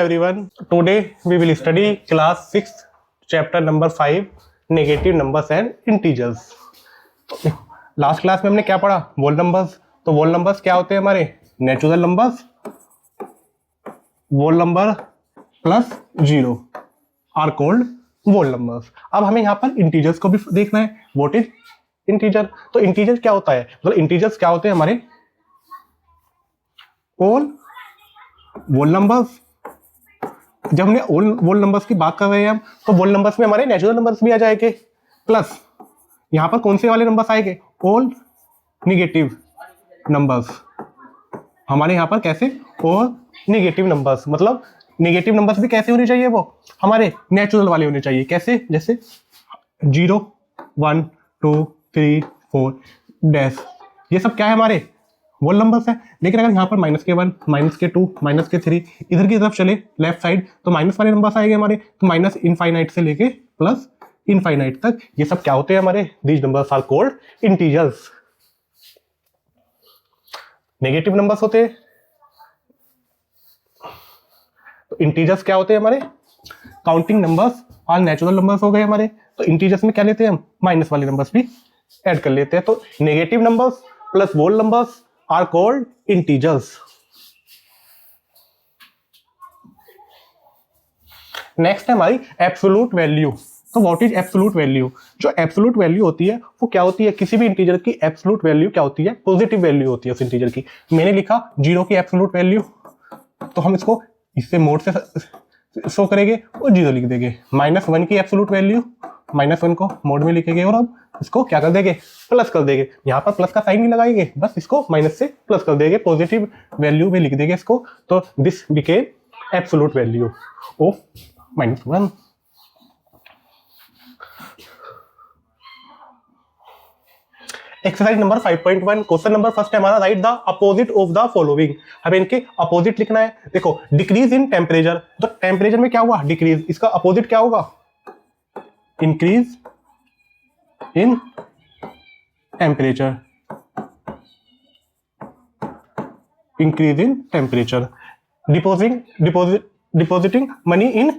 everyone. Today we will study class 6 chapter number 5 negative numbers and integers. Last class में हमने क्या पढ़ा? Whole numbers. तो whole numbers क्या होते हैं हमारे? Natural numbers, whole number plus zero are called whole numbers. अब हमें यहाँ पर इंटीजर्स को भी देखना है. What is integer? तो इंटीजर क्या होता है? मतलब इंटीजर्स क्या होते हैं हमारे? All whole numbers. जब हमने वोल नंबर्स की बात कर रहे हैं हम, तो वोल नंबर्स में हमारे नेचुरल नंबर्स भी आ जाएंगे, प्लस यहां पर कौन से वाले नंबर्स आएंगे? All negative numbers. हमारे यहां पर कैसे? All negative numbers. मतलब निगेटिव नंबर्स भी कैसे होने चाहिए? वो हमारे नेचुरल वाले होने चाहिए. कैसे? जैसे 0 1 2 3 4 डैश. ये सब क्या है? हमारे वोल नंबर्स है. लेकिन अगर यहाँ पर -1 -2 -3 इधर की तरफ चले लेफ्ट साइड, तो माइनस वाले नंबर्स आएंगे हमारे. तो माइनस इनफाइनाइट से लेके प्लस इनफाइनाइट तक ये सब क्या होते हैं हमारे? These numbers are called integers. Negative numbers होते हैं. तो इंटीजर्स क्या होते हैं हमारे? काउंटिंग नंबर्स और नेचुरल नंबर्स हो गए हमारे. तो इंटीजर्स में क्या लेते हैं हम? माइनस वाले नंबर्स भी ऐड कर लेते हैं. तो negative numbers plus whole numbers are called integers. Next है हमारी एब्सोलूट वैल्यू. तो व्हाट इज एब्सोलूट वैल्यू? जो एब्सोलूट वैल्यू होती है वो क्या होती है? किसी भी इंटीजर की एब्सोलूट वैल्यू क्या होती है? पॉजिटिव वैल्यू होती है उस इंटीजर की. मैंने लिखा 0 की एब्सोलूट वैल्यू, तो हम इसको इससे मोड से शो करेंगे और 0 लिख देंगे. -1 की एब्सोलूट वैल्यू, -1 को मोड में लिखेंगे और अब इसको क्या कर देंगे? प्लस कर देंगे. यहाँ पर प्लस का साइन नहीं लगाएंगे, बस इसको माइनस से प्लस कर देंगे. पॉजिटिव वैल्यू में लिख देंगे इसको. तो this became absolute value of -1. Exercise number 5.1. Question number first है हमारा, right the opposite of the following. हमें इनके अपोजिट लिखना है. देखो, डिक्रीज इन टेम्परेचर. तो टेम्परेचर में क्या हुआ? डिक्रीज. इसका अपोजिट क्या होगा? Increase in temperature. Increase in temperature. Depositing money in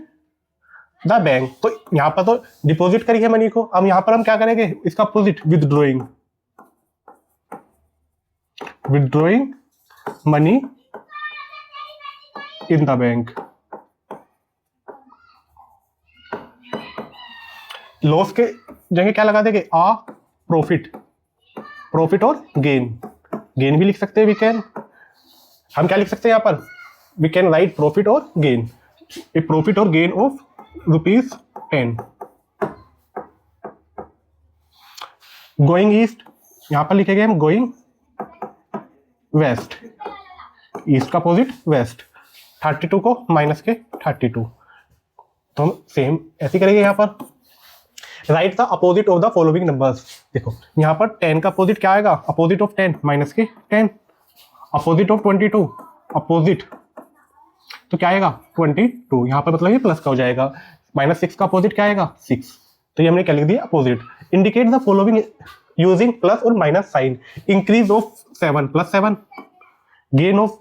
the bank. तो यहां पर तो डिपॉजिट करी है मनी को. अब यहां पर हम क्या करेंगे? इसका opposite withdrawing. Withdrawing money in the bank. Loss के जगह क्या लगा देंगे? आ प्रॉफिट. प्रॉफिट और गेन. गेन भी लिख सकते हैं. वी कैन, हम क्या लिख सकते हैं यहाँ पर? वी कैन राइट प्रॉफिट और गेन. ए प्रॉफिट और गेन ऑफ ₹10. गोइंग ईस्ट, यहां पर लिखेंगे हम गोइंग वेस्ट. ईस्ट का अपोजिट वेस्ट. 32 को माइनस के 32. तो हम सेम ऐसे करेंगे यहाँ पर. Right the opposite of the following numbers. देखो यहाँ पर 10 का अपोजिट क्या आएगा? अपोजिट ऑफ 10 माइनस के 10. अपोजिट ऑफ 22 अपोजिट तो क्या आएगा? 22. यहाँ पर मतलब ये प्लस का हो जाएगा. -6 का अपोजिट क्या आएगा? 6. तो ये हमने क्या लिख दिया? Opposite. Indicate the following using plus और minus sign. Increase of 7 +7. Gain of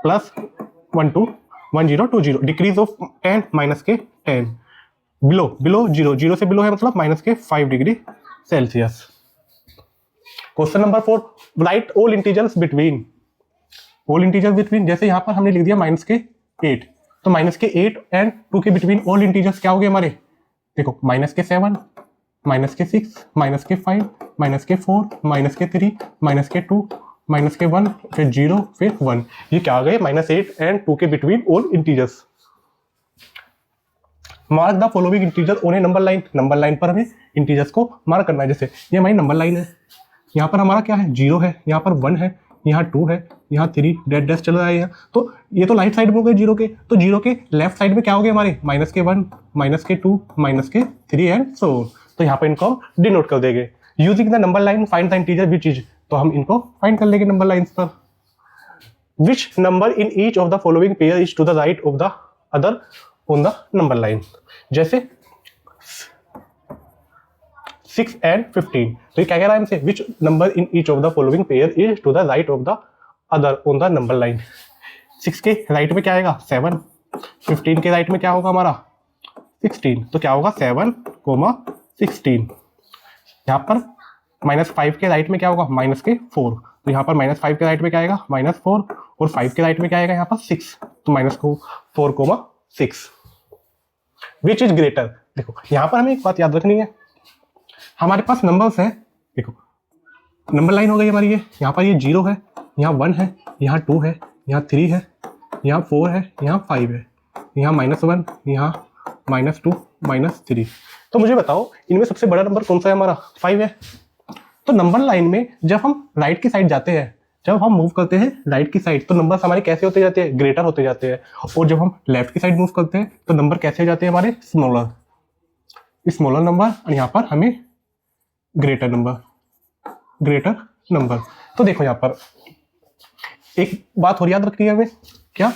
+12 decrease of 10 minus के 10. बिलो 0 से बिलो है मतलब माइनस के 5 degree Celsius. Question number 4, right all integers between. All integers between, जैसे यहाँ पर हमने लिख दिया -8. तो -8 एंड 2 के बिटवीन ऑल इंटीजर्स क्या हो गए हमारे? देखो -7 -6 -5 -4 -3 -2 -1 फिर 0 फिर 1. ये क्या आ गए? -8 एंड 2 के between all integers. Mark the following integer on A number line. Number line पर हमें इंटीजर्स को मार्क करना है. जैसे ये हमारी नंबर लाइन है. यहाँ पर हमारा क्या है? 0 है, यहाँ पर 1 है, यहाँ 2 है, यहाँ 3 डैश चल रहा है यहाँ. तो ये तो राइट साइड में हो गए 0 के. तो 0 के लेफ्ट साइड में क्या हो गए हमारे? -1 -2 -3 एंड सो. तो यहाँ पर इनको हम डिनोट कर देंगे. Using the number line find the integer which is. तो हम इनको फाइंड कर लेंगे नंबर लाइन्स पर. Which number in each of the following pair is to the right of the other on the number line. जैसे 6 and 15. तो ये क्या कह रहा है हमसे? Which number in each of the following pair is to the right of the other on the number line. 6 के right में क्या आएगा? 7, 15 के राइट में क्या होगा हमारा 16, तो क्या होगा 7, 16। यहाँ पर -5 के राइट में क्या होगा -4, तो यहाँ पर -5 के राइट में क्या आएगा -4, और 5 के राइट में क्या आएगा यहाँ पर 6, तो -4, 6। Which is greater. देखो यहाँ पर हमें एक बात याद रखनी है, हमारे पास नंबर्स है, देखो नंबर लाइन हो गई हमारी ये, यहाँ पर ये 0 है, यहाँ 1 है, यहाँ 2 है, यहाँ 3 है, यहाँ 4 है, यहाँ 5 है, यहाँ -1, यहाँ -2, -3। तो मुझे बताओ इनमें सबसे बड़ा नंबर कौन सा है हमारा 5 है। तो नंबर लाइन में जब हम राइट की साइड जाते हैं, जब हम मूव करते हैं राइट की साइड, तो नंबर हमारे कैसे होते जाते हैं ग्रेटर होते जाते हैं, और जब हम लेफ्ट की साइड मूव करते हैं तो नंबर कैसे हो जाते हैं हमारे स्मॉलर नंबर, और यहाँ पर हमें ग्रेटर नंबर। तो देखो यहाँ पर एक बात और याद रखनी है हमें, क्या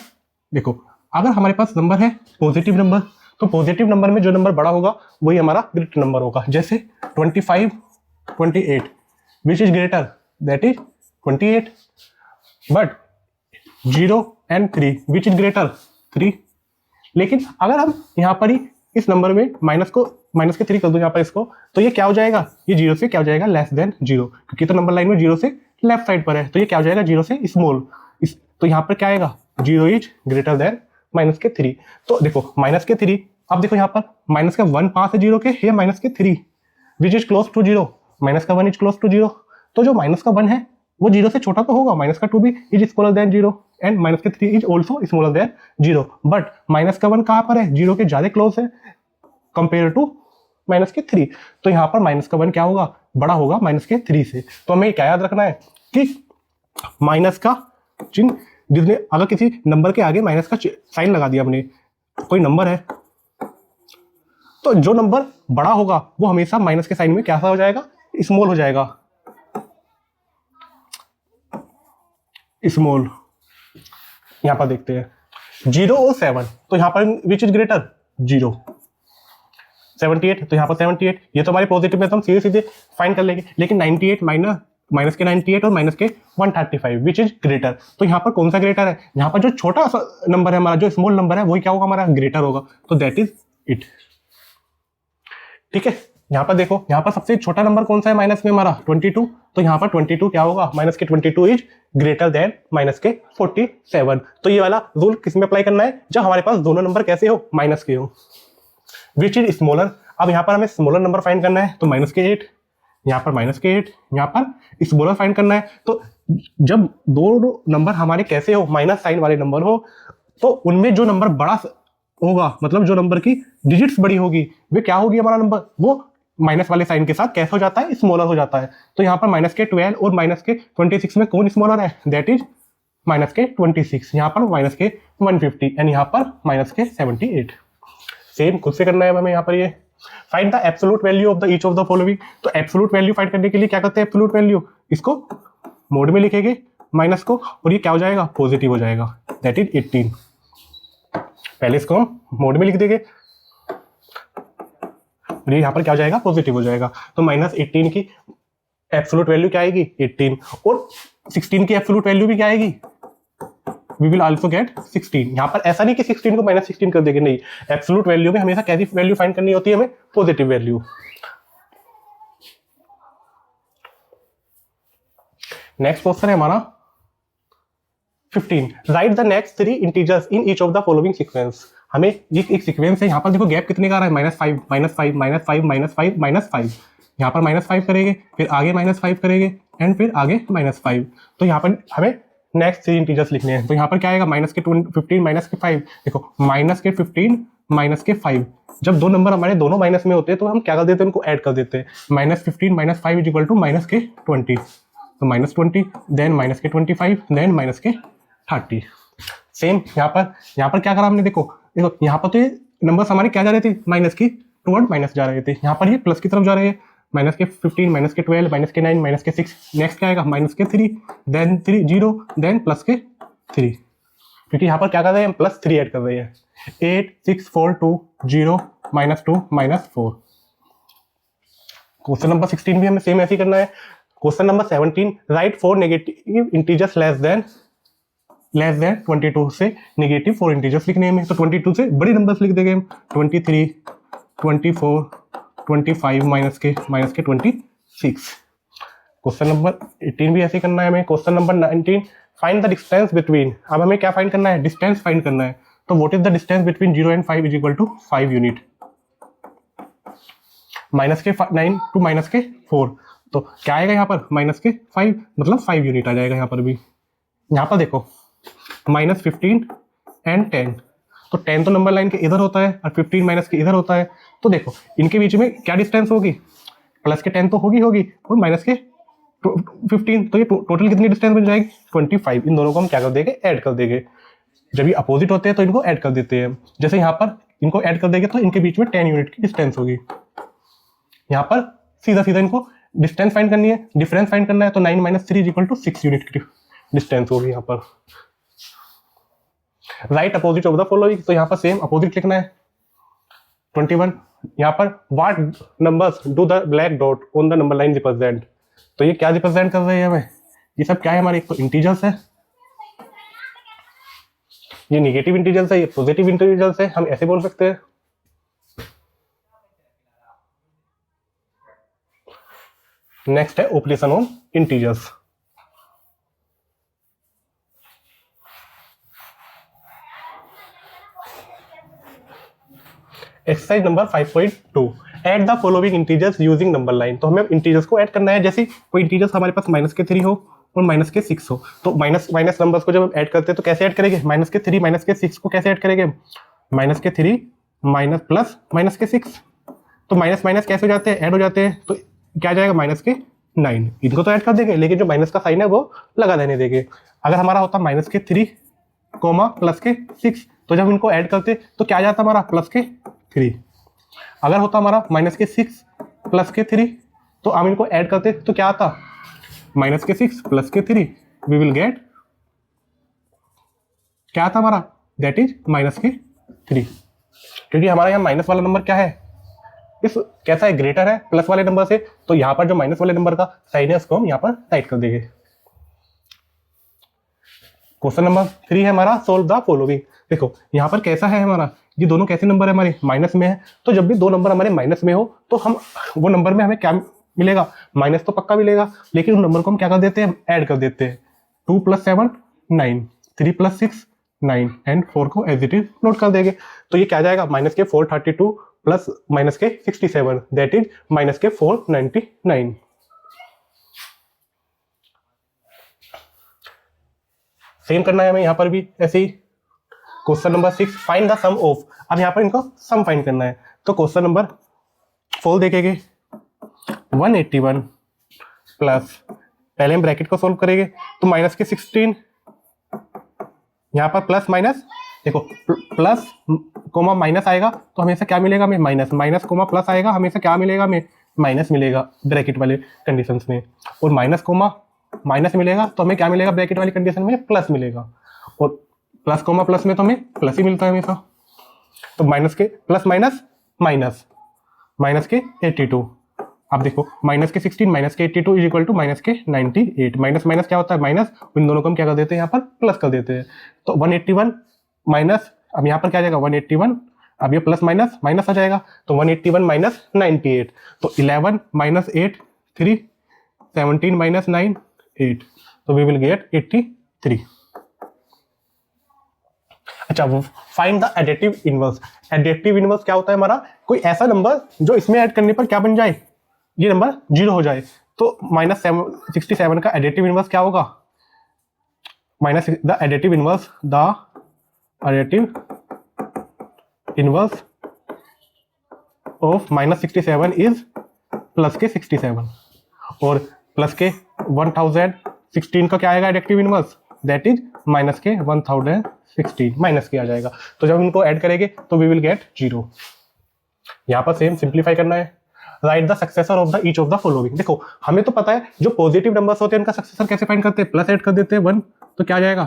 देखो अगर हमारे पास नंबर है पॉजिटिव नंबर, तो पॉजिटिव नंबर में जो नंबर बड़ा होगा वही हमारा ग्रेटर नंबर होगा। जैसे 25, 28, which is greater, that is 28। But 0 and 3, which is greater 3। लेकिन अगर हम यहाँ पर ही इस नंबर में माइनस के 3 कर दो यहाँ पर इसको, तो ये क्या हो जाएगा, ये 0 से क्या हो जाएगा लेस देन 0, क्योंकि तो नंबर लाइन में 0 से लेफ्ट साइड पर है, तो ये क्या हो जाएगा 0 से स्मॉल। तो यहाँ पर क्या आएगा 0 इज ग्रेटर देन -3। तो देखो -3, अब देखो यहाँ पर -1 पास है 0 के, ये -3 which is close to 0, -1 is close to 0। तो जो -1 है वो 0 से छोटा तो होगा, -2 भी is smaller than 0, and -3 is also smaller than 0। But -1 कहाँ पर है, 0 के ज्यादा क्लोज है कंपेयर टू -3। तो यहाँ पर -1 क्या होगा, बड़ा होगा -3 से। तो हमें क्या याद रखना है कि माइनस का चिन्ह, जिसने अगर किसी नंबर के आगे माइनस का साइन लगा दिया हमने, कोई नंबर है, तो जो नंबर बड़ा होगा वो हमेशा माइनस के साइन में क्या हो जाएगा, स्मॉल हो जाएगा, स्मॉल। यहां पर देखते हैं 0 और 7, तो यहां पर विच इज ग्रेटर 0, 78, तो यहां पर 78, ये तो हमारे पॉजिटिव में तो हम सीधे सीधे फाइंड कर लेंगे। लेकिन 98 माइनस के 98 और माइनस के 135 विच इज ग्रेटर, तो यहाँ पर कौन सा ग्रेटर है, यहाँ पर जो छोटा नंबर है हमारा, जो स्मॉल नंबर है वही क्या होगा हमारा ग्रेटर होगा, तो दैट इज इट। ठीक है, यहाँ पर देखो, यहाँ पर सबसे छोटा नंबर कौन सा है माइनस में हमारा 22, तो यहाँ पर 22 क्या होगा, माइनस के 22 इज ग्रेटर देन माइनस के 47। तो ये वाला रूल किस में अप्लाई करना है, जब हमारे पास दोनों नंबर कैसे हो, माइनस के हो। विच इज स्मॉलर, अब यहाँ पर हमें स्मॉलर नंबर फाइंड करना है, तो -8, यहाँ पर -8, यहाँ पर स्मॉलर फाइंड करना है। तो जब दो नंबर हमारे कैसे हो, माइनस साइन वाले नंबर हो, तो उनमें जो नंबर बड़ा होगा, मतलब जो नंबर की डिजिट्स बड़ी होगी, वे क्या होगी हमारा नंबर, वो माइनस वाले साइन के साथ कैसे हो जाता है, स्मॉलर हो जाता है। तो यहाँ पर माइनस के 12 और माइनस के 26 में कौन स्मॉलर है, दैट इज माइनस के 26, यहाँ पर माइनस के 150 एंड यहाँ पर माइनस के 78। सेम खुद से करना है हमें यहाँ पर, ये find the absolute value of the each of the following. तो एब्सोल्यूट वैल्यू फाइंड करने के लिए क्या करते हैं, एब्सोल्यूट वैल्यू इसको मोड में लिखेंगे माइनस को, और ये क्या हो जाएगा, पॉजिटिव हो जाएगा, दैट इज 18। पहले इसको हम मोड में लिख देंगे, और ये यहाँ पर क्या हो जाएगा, पॉजिटिव हो जाएगा। तो -18 की एब्सोल्यूट वैल्यू क्या आएगी 18, और 16 की एब्सोल्यूट वैल्यू भी क्या आएगी, we will also get 16। यहाँ पर ऐसा नहीं कि 16 को -16 कर देंगे, नहीं, एब्सोल्यूट वैल्यू में हमेशा कैसी वैल्यू फाइंड करनी होती है हमें, पॉजिटिव वैल्यू। नेक्स्ट क्वेश्चन है हमारा 15, right the next 3 integers in each of the following sequence. हमें ये एक सीक्वेंस है, यहाँ पर देखो गैप कितने का आ रहा है, -5, -5, -5, -5, -5, यहाँ पर -5 करेंगे, फिर आगे -5 करेंगे, एंड फिर आगे -5। तो यहाँ पर हमें नेक्स्ट 3 इंटीजर्स लिखने हैं। तो यहाँ पर क्या आएगा, -15 -5, देखो -15 -5, जब दो नंबर हमारे दोनों माइनस में होते हैं तो हम क्या कर देते हैं, उनको ऐड कर देते हैं। -15 -5 इज इक्वल टू -20, तो -20, देन -25, देन -30। सेम यहाँ पर क्या करा हमने, देखो यहाँ पर तो ये नंबर्स हमारे क्या जा रहे थे, माइनस की टुवर्ड माइनस जा रहे थे, यहाँ पर ये प्लस की तरफ जा रहे हैं, -15, -12, -9, -6, नेक्स्ट क्या आएगा, -3, देन 0, देन +3, क्योंकि यहाँ पर क्या कर रहे हैं, हम +3 ऐड कर रहे हैं। 8, 6, 4, 2, 0, -2, -4। क्वेश्चन नंबर 16 भी हमें सेम ऐसे ही करना है। Question number 17, right 4 negative integers less than less than 22 से नेगेटिव 4 इंटीजर्स लिखने में, तो 22 से बड़े नंबर्स लिख देंगे हम 23, 24, 25 माइनस के 26। क्वेश्चन नंबर 18 भी ऐसे करना है हमें। Question number 19, find the distance between. अब हमें क्या फाइंड करना है? डिस्टेंस फाइंड करना है। तो what is the distance between 0 and 5 is equal to 5 unit. Minus के 9 टू माइनस के 4, तो क्या आएगा यहाँ पर? माइनस के 5, मतलब 5 यूनिट आ जाएगा यहाँ पर भी। यहाँ पर देखो -15 एंड 10, तो 10 तो नंबर लाइन के इधर होता है और 15 माइनस के इधर होता है। तो देखो इनके बीच में क्या डिस्टेंस होगी? प्लस के 10 तो होगी और माइनस के 15, तो ये टोटल कितनी डिस्टेंस बन जाएगी? 25। इन दोनों को हम क्या कर देंगे? ऐड कर देंगे। जब ये अपोजिट होते हैं तो इनको ऐड कर देते हैं। जैसे यहाँ पर इनको ऐड कर देंगे तो इनके बीच में 10 यूनिट की डिस्टेंस होगी। यहाँ पर सीधा सीधा इनको डिस्टेंस फाइंड करनी है, डिफरेंस फाइंड करना है, तो 9 - 3 = 6 यूनिट की डिस्टेंस होगी यहाँ पर। Right opposite of the following, तो यहाँ पर सेम अपोजिट लिखना है। 21, यहाँ पर what numbers do the black dot on the number line represent. तो ये क्या रिप्रेजेंट कर रहे हैं हमें? ये सब क्या है हमारे? एक तो इंटीजर्स है, ये नेगेटिव इंटीजर्स है, ये पॉजिटिव इंटीजर्स है, हम ऐसे बोल सकते हैं। नेक्स्ट है operation on integers. Exercise number 5.2, add the following integers using number line. तो हमें इंटीजर्स को ऐड करना है। जैसे कोई इंटीजर्स हमारे पास -3 हो और -6 हो, तो माइनस नंबर्स को जब हम ऐड करते हैं तो कैसे ऐड करेंगे? -3 -6 को कैसे ऐड करेंगे? -3 माइनस प्लस -6, तो माइनस माइनस कैसे हो जाते हैं? ऐड हो जाते हैं। तो क्या आ जाएगा? -9। इनको तो ऐड कर देंगे, लेकिन जो माइनस का साइन है वो लगा देने देंगे। अगर हमारा होता -3, +6, तो जब इनको ऐड करते तो क्या आ जाता हमारा? +3। अगर होता हमारा -6 +3, तो हम इनको ऐड करते तो क्या आता? -6 +3, वी विल गेट क्या आता हमारा? That is -3। क्योंकि हमारा यहाँ माइनस वाला नंबर क्या है? इस कैसा है? ग्रेटर है प्लस वाले नंबर से, तो यहाँ पर जो माइनस वाले नंबर का साइन है उसको हम यहाँ पर टाइप कर देंगे। क्वेश्चन नंबर 3 है हमारा, सोल्व द फॉलोइंग। देखो यहाँ पर कैसा है हमारा? ये दोनों कैसे नंबर है हमारे? माइनस में है। तो जब भी दो नंबर हमारे माइनस में हो तो हम वो नंबर में हमें क्या मिलेगा? माइनस तो पक्का मिलेगा, लेकिन उन नंबर को हम क्या कर देते हैं? ऐड कर देते हैं। 2 + 7 9, 3 + 6 9 एंड 4 को एज इट इज नोट कर देंगे। तो ये क्या आ जाएगा? -432 प्लस -67, दैट इज -499। सेम करना है हमें यहाँ पर भी ऐसे ही। Question number 6, find the sum of. अब यहाँ पर इनको सम फाइंड करना है। तो क्वेश्चन नंबर 4 देखेंगे, 181 प्लस, पहले हम ब्रैकेट को सोल्व करेंगे तो -16, यहाँ पर प्लस माइनस, देखो प्लस कोमा माइनस आएगा तो हमेशा क्या मिलेगा? हमें माइनस, माइनस कोमा प्लस आएगा हमेशा क्या मिलेगा? हमें माइनस मिलेगा ब्रैकेट वाले कंडीशंस में, और माइनस कोमा माइनस मिलेगा तो हमें क्या मिलेगा? ब्रैकेट वाली कंडीशन में प्लस मिलेगा, और प्लस कोमा प्लस में तो हमें प्लस ही मिलता है हमेशा। तो माइनस के प्लस माइनस माइनस, माइनस के 82। अब देखो माइनस के 16 माइनस के 82 इज इक्वल टू माइनस के 98। माइनस माइनस क्या होता है? माइनस। इन दोनों को हम क्या कर देते हैं? यहाँ पर प्लस कर देते हैं। तो 181 माइनस, अब यहाँ पर क्या आ जाएगा? 181, अब ये प्लस माइनस माइनस आ जाएगा, तो 181 माइनस 98, तो 11 माइनस 8 3, 17 माइनस 9 8, तो वी विल गेट 83। अच्छा, find the additive inverse. Additive inverse क्या होता है हमारा? कोई ऐसा नंबर जो इसमें ऐड करने पर क्या बन जाए? ये नंबर 0 हो जाए। तो -67 का एडिटिव इनवर्स क्या होगा? The additive inverse of -67 is plus के 67, और प्लस के 1016 का क्या आएगा additive inverse? That is minus के 1016, माइनस के आ जाएगा। तो जब इनको ऐड करेंगे तो वी विल गेट 0। यहाँ पर सेम सिंप्लीफाई करना है। Right the successor of the each of the following. देखो हमें तो पता है जो पॉजिटिव नंबर्स होते हैं उनका सक्सेसर कैसे फाइंड करते हैं? प्लस ऐड कर देते हैं 1, तो क्या आ जाएगा?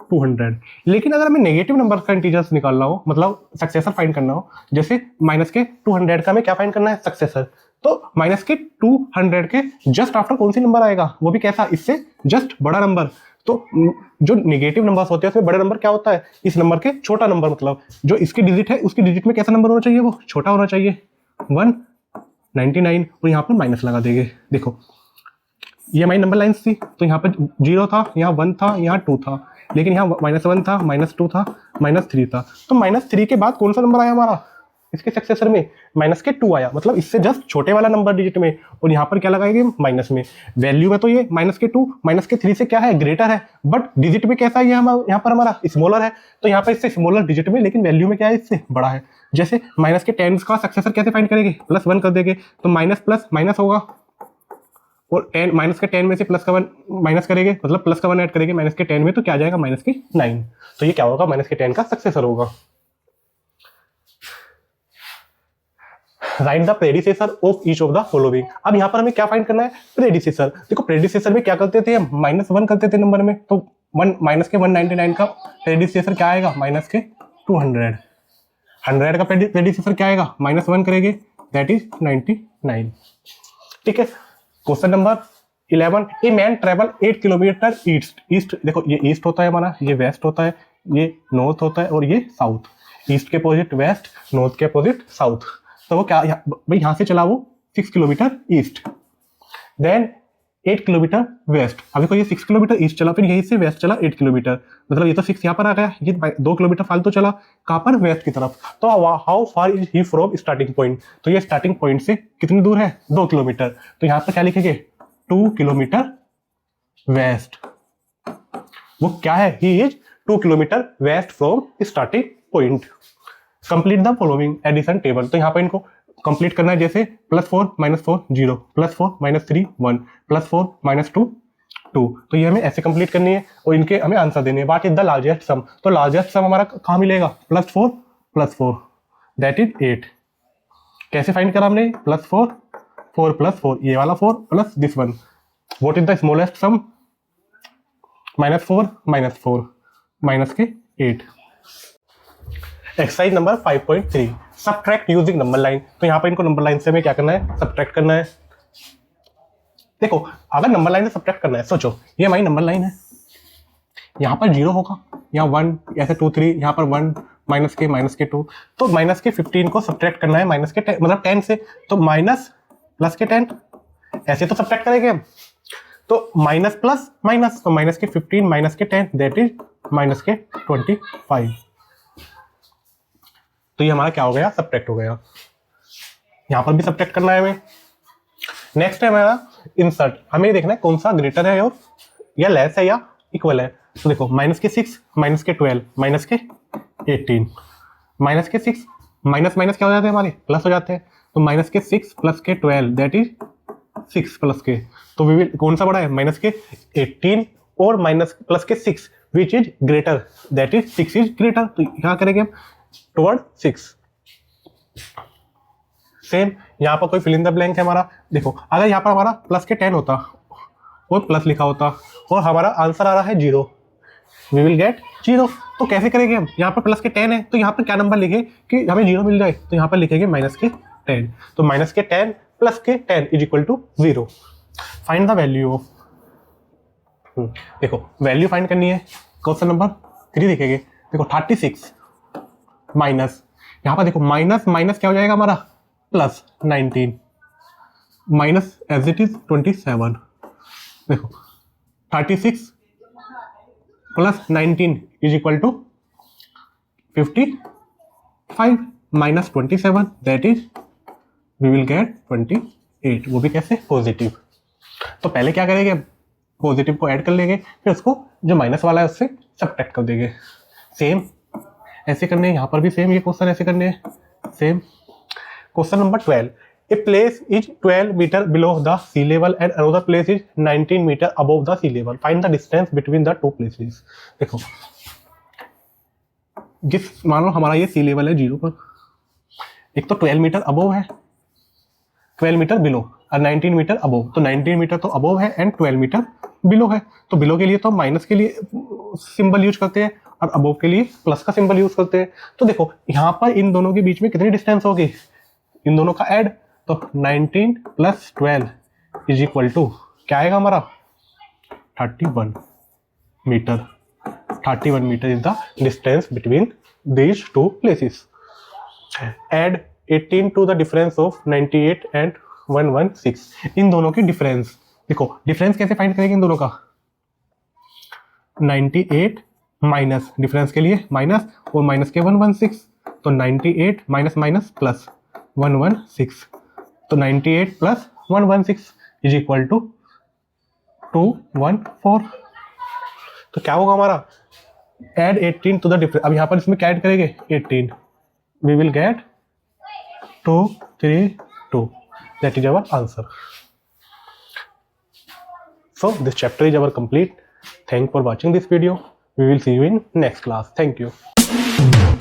200। लेकिन अगर हमें नेगेटिव नंबर का इंटीजर्स निकालना हो, मतलब सक्सेसर फाइंड करना हो, जैसे माइनस के 200 का हमें क्या फाइंड करना है? सक्सेसर। तो माइनस के 200 के जस्ट आफ्टर कौन सी नंबर आएगा? वो भी कैसा? इससे जस्ट बड़ा नंबर। तो जो नेगेटिव नंबर्स होते हैं उसमें बड़ा नंबर क्या होता है, इस नंबर के छोटा नंबर, मतलब जो इसकी डिजिट है उसकी डिजिट में कैसा नंबर होना चाहिए, वो छोटा होना चाहिए 199, और यहाँ पर माइनस लगा देंगे। देखो ये हमारी नंबर लाइन्स थी, तो यहाँ पर 0 था, यहाँ 1 था, यहाँ 2 था, लेकिन यहाँ -1 था, -2 था, -3 था। तो -3 के बाद कौन सा नंबर आया हमारा इसके सक्सेसर में, -2 आया, मतलब इससे जस्ट छोटे वाला नंबर डिजिट में, और यहाँ पर क्या लगाएंगे माइनस में। वैल्यू में तो ये -2 -3 से क्या है, ग्रेटर है, बट डिजिट में कैसा है, यहाँ पर हमारा स्मॉलर है, तो यहाँ पर इससे स्मॉलर डिजिट में, लेकिन वैल्यू में क्या है, इससे बड़ा है। जैसे -10 का सक्सेसर कैसे फाइंड करेंगे, +1 कर देंगे, तो माइनस प्लस माइनस होगा, और -10 में से प्लस का 1 माइनस करेंगे, मतलब प्लस का 1 ऐड करेंगे -10 में, तो क्या आ जाएगा -9। तो ये क्या होगा, -10 का सक्सेसर होगा। Right the predecessor of each of the following. अब यहाँ पर हमें क्या फाइंड करना है, प्रेडिसेसर। देखो प्रेडिसेसर में क्या करते थे, -1 करते थे नंबर में, तो -199 का प्रेडिसेसर क्या आएगा, -200। 100 का प्रेडिसेसर क्या आएगा, -1 करेंगे, दैट इज 99। ठीक है। Question number 11, a man travel 8 kilometre east. देखो ये ईस्ट होता है हमारा, ये वेस्ट होता है, ये नॉर्थ होता है, और ये साउथ। ईस्ट के अपोजिट वेस्ट, नॉर्थ के अपोजिट साउथ। तो वो क्या भाई, यहाँ से चला वो 6 kilometre east, then 8 kilometre west. अभी को ये 6 किलोमीटर ईस्ट चला, फिर यहीं से वेस्ट चला 8 किलोमीटर, मतलब ये तो 6 यहाँ पर आ गया, ये 2 किलोमीटर फालतू चला कहाँ पर, वेस्ट की तरफ। तो how far is he from starting point, तो ये स्टार्टिंग पॉइंट से कितनी दूर है, 2 किलोमीटर। तो यहाँ पर क्या लिखेंगे, 2 किलोमीटर वेस्ट। वो क्या है, he is 2 kilometre west from starting point. Complete the following addition table. तो यहाँ पर इनको कंप्लीट करना है, जैसे +4 -4 0, +4 -3 1, +4 -2 2। तो ये हमें ऐसे कंप्लीट करनी है, और इनके हमें आंसर देने हैं। व्हाट इज द लार्जेस्ट सम, तो लार्जेस्ट सम हमारा कहाँ मिलेगा, +4 +4, दैट इज 8। कैसे फाइंड करा हमने, +4 4 +4, ये वाला 4 plus this one. What is the smallest sum, -4 -4 minus के 8। Exercise number 5.3, subtract using number line. तो यहाँ पर इनको नंबर लाइन से हमें क्या करना है, सब्ट्रैक्ट करना है। देखो अगर नंबर लाइन से सब्ट्रैक्ट करना है, सोचो ये हमारी नंबर लाइन है, यहाँ पर 0 होगा, यहाँ 1, ऐसे 2 3, यहाँ पर 1 -के 2, तो -15 को सब्ट्रैक्ट करना है -10 मतलब 10 से, तो माइनस प्लस के 10, ऐसे तो सब्ट्रैक्ट करेंगे हम, तो माइनस प्लस माइनस, तो -15 -के 10, दैट इज -25। तो ये हमारा क्या हो गया, सब्ट्रैक्ट हो गया। यहाँ पर भी सब्ट्रैक्ट करना है हमें। नेक्स्ट है हमारा इंसर्ट। हमें देखना है कौन सा ग्रेटर है और या लेस है या इक्वल है। तो देखो -6 -12 -18, -6 माइनस माइनस क्या हो जाते हैं हमारे, प्लस हो जाते हैं, तो -6 + 12 दैट इज 6 + के। तो वी विल कौन सा बड़ा है, -18 और +6 which is greater, that is 6 is greater. तो क्या करेंगे हम, टुवर्ड 6। सेम यहाँ पर कोई फिल इन द ब्लैंक है हमारा। देखो अगर यहाँ पर हमारा +10 होता और प्लस लिखा होता और हमारा आंसर आ रहा है 0, वी विल गेट 0। तो कैसे करेंगे हम, यहाँ पर +10 है, तो यहाँ पर क्या नंबर लिखे कि हमें 0 मिल जाए, तो यहाँ पर लिखेंगे -10। तो -10 + 10 is equal to 0। Find the value of, देखो वैल्यू फाइंड करनी है, क्वेश्चन नंबर 3 देखेंगे। देखो 36 माइनस, यहाँ पर देखो माइनस माइनस क्या हो जाएगा हमारा, +19 माइनस एज इट इज 27। देखो 36 + 19 is equal to 55 - 27 that is we will get 28। वो भी कैसे, पॉजिटिव। तो पहले क्या करेंगे, पॉजिटिव को ऐड कर लेंगे, फिर उसको जो माइनस वाला है उससे सब्ट्रैक्ट कर देंगे। सेम ऐसे करने हैं, यहाँ पर भी सेम ये क्वेश्चन ऐसे करने हैं, same. Question number 12, a place is 12 metre below the sea level and another place is 19 metre above the sea level, find the distance between the two places. देखो जिस मान लो हमारा ये सी लेवल है 0 पर, एक तो 12 मीटर अबव है, 12 मीटर बिलो और 19 मीटर अबव। तो 19 मीटर तो अबव है एंड 12 मीटर बिलो है। तो बिलो के लिए तो माइनस के लिए सिंबल यूज करते हैं और अबव के लिए प्लस का सिंबल यूज करते हैं। तो देखो यहाँ पर इन दोनों के बीच में कितनी डिस्टेंस होगी, इन दोनों का ऐड, तो 19 + 12 इज इक्वल टू क्या आएगा हमारा 31। meter. 31 meter is the distance between these two places. Add 18 to the difference of 98 and 116. इन दोनों की डिफरेंस देखो, डिफरेंस कैसे फाइंड करेंगे इन दोनों का? 98 माइनस डिफरेंस के लिए माइनस और माइनस के 116, तो 98 माइनस माइनस प्लस 116, तो 98 प्लस 116 इज इक्वल टू 214. तो क्या होगा हमारा? Add 18 to the difference. अब यहाँ पर इसमें क्या ऐड करेंगे? 18. We will get 232. That is our answer. So this chapter is our complete. Thanks for watching this video. We will see you in next class. Thank you.